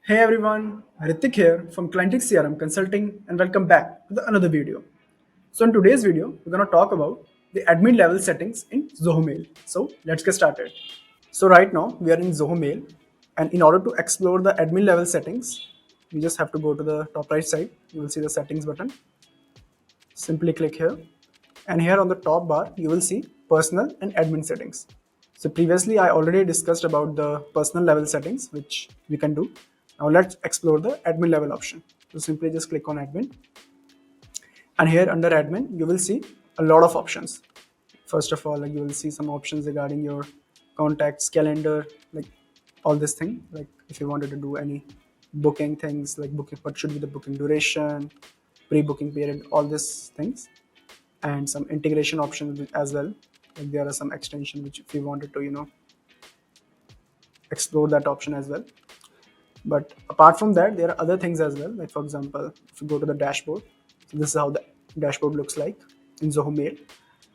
Hey everyone, Ritik here from Clientic CRM Consulting and welcome back to another video. So in today's video, we're going to talk about the admin level settings in Zoho Mail. So let's get started. So right now we are in Zoho Mail, and in order to explore the admin level settings, you just have to go to the top right side. You will see the settings button. Simply click here, and here on the top bar you will see personal and admin settings. So previously I already discussed about the personal level settings which we can do. Now let's explore the admin level option. So simply just click on admin, and here under admin you will see a lot of options. First of all, like, you will see some options regarding your contacts, calendar, like all this thing, like if you wanted to do any booking things, like booking, what should be the booking duration, pre-booking period, all these things, and some integration options as well. Like there are some extensions which if you wanted to explore that option as well. But apart from that, there are other things as well. Like for example, if you go to the dashboard, so this is how the dashboard looks like in Zoho Mail.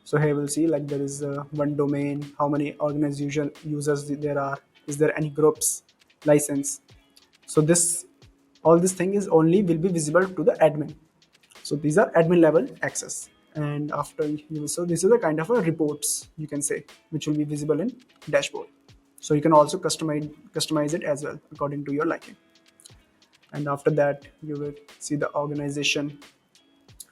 So here we'll see like there is one domain, how many organization users there are, is there any groups, license. So this all this thing is only will be visible to the admin. So these are admin level access. And after you, so this is a kind of a reports you can say, which will be visible in dashboard. So you can also customize it as well according to your liking. And after that you will see the organization.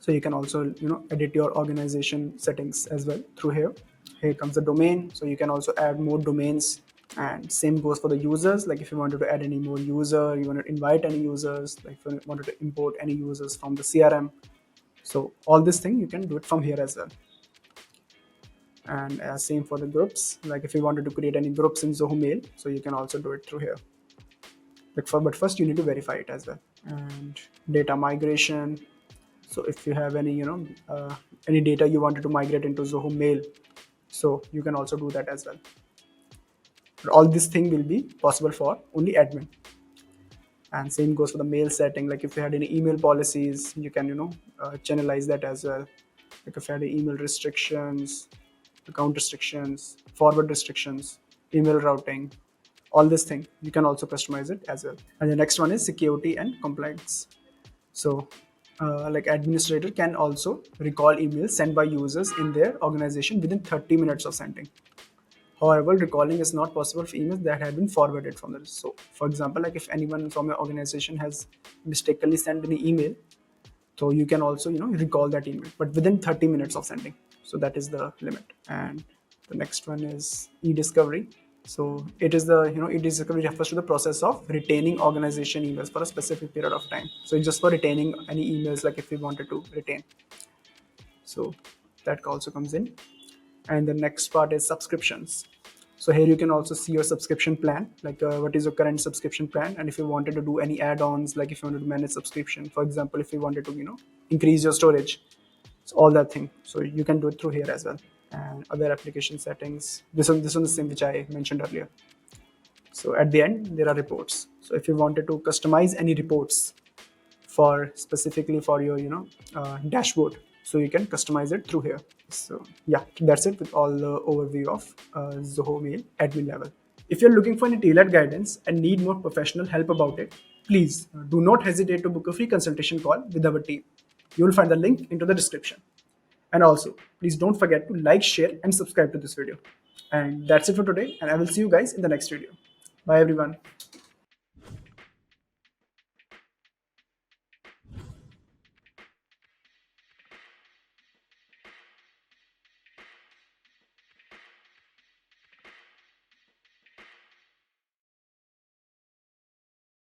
So you can also edit your organization settings as well through here. Here comes the domain, so you can also add more domains. And same goes for the users, like if you wanted to add any more user, you want to invite any users, like if you wanted to import any users from the CRM. So all this thing you can do it from here as well. And same for the groups, like if you wanted to create any groups in Zoho Mail, so you can also do it through here. But first you need to verify it as well. And data migration, so if you have any any data you wanted to migrate into Zoho Mail, so you can also do that as well. But all this thing will be possible for only admin. And same goes for the mail setting, like if you had any email policies, you can channelize that as well. Like if you had email restrictions, account restrictions, forward restrictions, email routing, all this thing you can also customize it as well. And the next one is security and compliance. So like administrator can also recall emails sent by users in their organization within 30 minutes of sending. However, recalling is not possible for emails that have been forwarded from them. So for example, like if anyone from your organization has mistakenly sent an email, so you can also recall that email, but within 30 minutes of sending. So that is the limit. And the next one is e-discovery. So it is the e-discovery refers to the process of retaining organization emails for a specific period of time. So it's just for retaining any emails, like if we wanted to retain. So that also comes in. And the next part is subscriptions. So here you can also see your subscription plan, like what is your current subscription plan, and if you wanted to do any add-ons, like if you wanted to manage subscription, for example, if you wanted to increase your storage, so all that thing, so you can do it through here as well. And other application settings, this one the same which I mentioned earlier. So at the end there are reports. So if you wanted to customize any reports for specifically for your dashboard, so you can customize it through here. So yeah, that's it with all the overview of Zoho Mail admin level. If you're looking for any tailored guidance and need more professional help about it, please do not hesitate to book a free consultation call with our team. You will find the link into the description. And also, please don't forget to like, share, and subscribe to this video. And that's it for today. And I will see you guys in the next video. Bye, everyone.